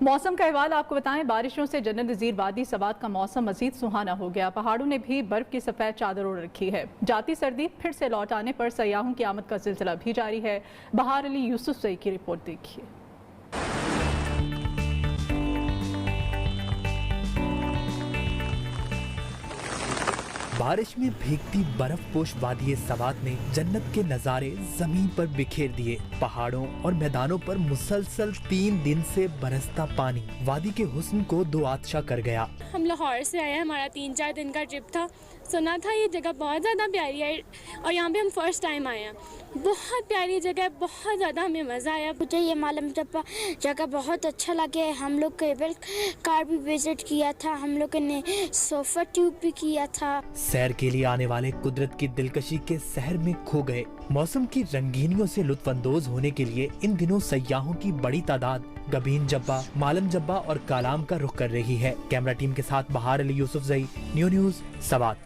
मौसम का अहवाल आपको बताएं। बारिशों से जन्नत नज़ीर वादी सवात का मौसम मजीद सुहाना हो गया। पहाड़ों ने भी बर्फ की सफ़ेद चादर ओढ़ रखी है। जाती सर्दी फिर से लौट आने पर सयाहों की आमद का सिलसिला भी जारी है। बहार अली यूसुफ सई की रिपोर्ट देखिए। बारिश में भीगती बर्फपोश वादी सवात ने जन्नत के नजारे जमीन पर बिखेर दिए। पहाड़ों और मैदानों पर मुसलसल 3 दिन से बरसता पानी वादी के हुस्न को दो आतशा कर गया। हम लाहौर से आए, हमारा 3-4 दिन का ट्रिप था। सुना था ये जगह बहुत ज़्यादा प्यारी है और यहाँ पे हम फर्स्ट टाइम आए हैं। बहुत प्यारी जगह है, बहुत ज़्यादा हमें मज़ा आया। मुझे ये मालम जगह बहुत अच्छा लगे। हम लोग केबल कार भी विजिट किया था, हम लोग ने सोफा ट्यूब भी किया था। सैर के लिए आने वाले कुदरत की दिलकशी के शहर में खो गए। मौसम की रंगीनियों से लुत्फानंदोज होने के लिए इन दिनों सयाहों की बड़ी तादाद गबीन जब्बा, मालम जब्बा और कालाम का रुख कर रही है। कैमरा टीम के साथ बहार अली यूसुफ जई, न्यूज़ सवात।